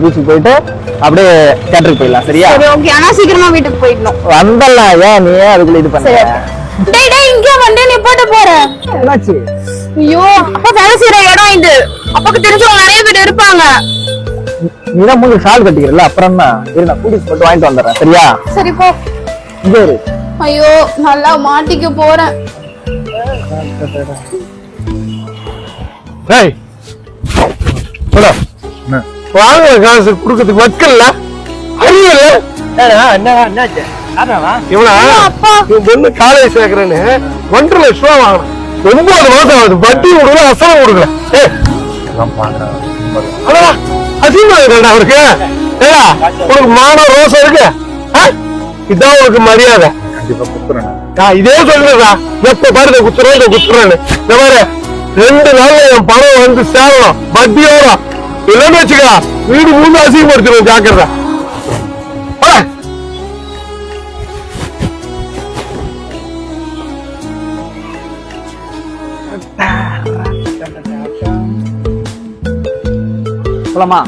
பீச்சுக்கு போயிட்டு அப்படியே தியேட்டருக்கு போயிடலாம். சரியா? சரி ஓகே. ஆனா சீக்கிரமா வீட்டுக்கு போயிடணும். வந்தலாம். ஏன் நீ அதுக்குள்ள இது பண்ண? டேய் டேய் இங்க வந்து நீ போட்டு போற. என்னாச்சு? ஐயோ அப்பா வேலை செய்யற இடம் இது. அப்பாக்கு தெரிஞ்சவங்க நிறைய பேர் இருப்பாங்க. நீதான் மூணு ஷால் கட்டிக்கிறல, அப்புறம் என்ன? இரு நான் கூட்டிட்டு போட்டு வாங்கிட்டு வந்துடுறேன். சரியா? சரி போ. இங்க இரு. ஐயோ நல்லா மாட்டிக்க போறேன். டேய் போடா. வாங்க காசு குடுக்கிறதுக்கு வக்கல்ல அறியல. என்னாச்சு? இவனா அப்பா இவன் பொண்ணு காலேஜ் சேர்க்கறேன்னு 1.5 லட்சம் ரூபா வாங்கினான். 9 மாசம் ஆகுது. வட்டி கொடுக்கல, அசலம் கொடுக்கல. அதான் அசிங்கமா இருக்கா அவருக்கு? ஏடா உனக்கு மானம் ரோசம் இருக்கு? இதான் உனக்கு மரியாதை. இதே சொல்லுறா, எப்ப பாருங்க குத்துறேன் குத்துறேன்னு. இந்த மாதிரி 2 நாள்ல என் பணம் வந்து சேரணும் வட்டியோட. இல்லன்னு வச்சுக்கா வீடு மூணு அசிங்கப்படுத்திடும். ஜாக்கிரதா. போலாமா?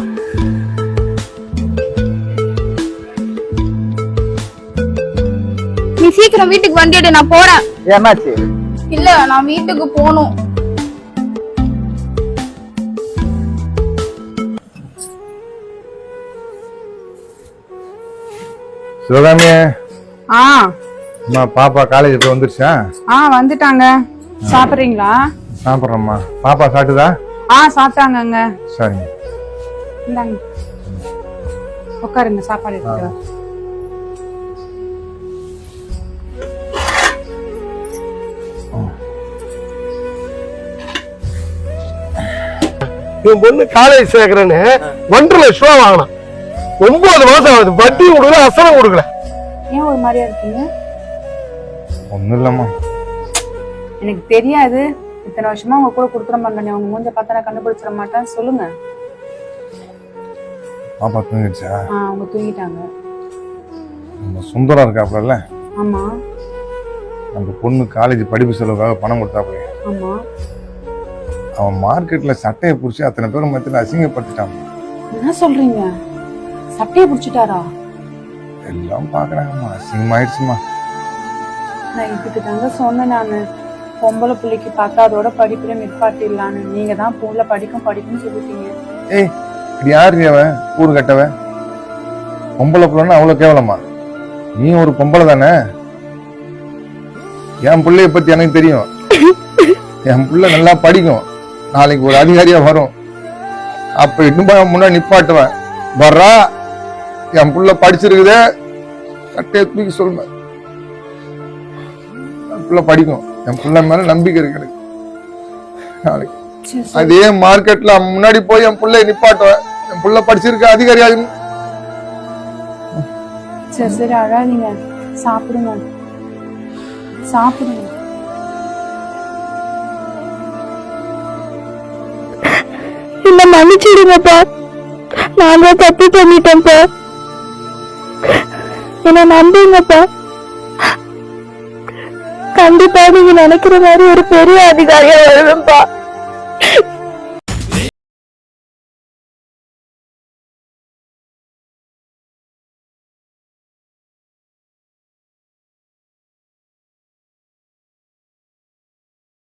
நீ சீக்கிரம் வீட்டுக்கு வண்டி எடு, நான் போறேன். என்னாச்சு? இல்ல நான் வீட்டுக்கு போகணும். சிவகாமியே, பாப்பா காலேஜ் போய் வந்துருச்சா? வந்துட்டாங்க. சாப்பிடுறீங்களா? சாப்பிட்றோம்மா. பாப்பா சாப்பிட்டுதா? சாப்பிட்டாங்கங்க. சரிங்க. இந்தாங்க உட்காருங்க, சாப்பாடு எடுத்துக்கிறேன். இவன் பொண்ணு காலேஜ் சேர்க்கறேன்னு 1.5 லட்சம் ரூபா வாங்கினான். 9 மாசம் ஆகுது. வட்டி கொடுக்கல, அசலம் கொடுக்கல. ஏன் ஒரு மாதிரியா இருக்கீங்க? ஒண்ணும் இல்லம்மா. எனக்கு தெரியாது. இத்தனை வருஷமா உங்க கூட கொடுத்துட மாட்டேன். உங்க மூஞ்ச பார்த்தா நான் கண்டுபிடிச்சிட மாட்டேன். சொல்லுங்க. பாப்பா தூங்கிடுச்சா? அவங்க தூங்கிட்டாங்க. நம்ம சுந்தரம் இருக்காப்புல, ஆமா. நம்ம பொண்ணு காலேஜ் படிப்பு செலவுக்காக பணம் கொடுத்தாப்புல. ஆமா. அவன் மார்க்கெட்ல சட்டையை பிடிச்சி அத்தனை பேரும் மத்தியில அசிங்கப்படுத்திட்டான். என்ன சொல்றீங்க? சட்டையை பிடிச்சிட்டாரா? எல்லாம் பாக்குறாங்கம்மா. அசிங்கமாயிடுச்சுமா. நான் இதுக்கு தாங்க சொன்னேன். நானு பொம்பளை பிள்ளைக்கு பார்த்தா அதோட படிப்புல நிற்பாட்டிடலான்னு. நீங்க தான் பொம்பளை படிக்கும்னு சொல்லிட்டீங்க. ஏய், இது யாரு அவன்? கூறு கட்டவன். பொம்பளை பிள்ளைன்னா அவ்வளவு கேவலமா? நீ ஒரு பொம்பளை தானே? என் பிள்ளைய பத்தி எனக்கு தெரியும். என் பிள்ளை நல்லா படிக்கும். நாளைக்கு ஒரு அதிகாரியா வரும். அப்ப இன்னும் முன்னாடி நிப்பாட்டுவேன். வர்றா, என் புள்ள படிச்சிருக்குதே, சட்டையை தூக்கி சொல்லுவேன். என் புள்ள படிக்கும். என் புள்ள மேல நம்பிக்கை இருக்கு எனக்கு. நாளைக்கு அதே மார்க்கெட்ல முன்னாடி போய் என் புள்ளைய நிப்பாட்டுவேன். என் புள்ள படிச்சிருக்க அதிகாரி ஆகணும். சரி சரி அழாதீங்க. சாப்பிடுங்க சாப்பிடுங்க. என்ன மன்னிச்சிடுங்கப்பா. நான் தான் தப்பு பண்ணிட்டேன்ப்பா. என்ன நம்புங்கப்பா. கண்டிப்பா நீங்க நினைக்கிற மாதிரி ஒரு பெரிய அதிகாரியா வருவேன்ப்பா.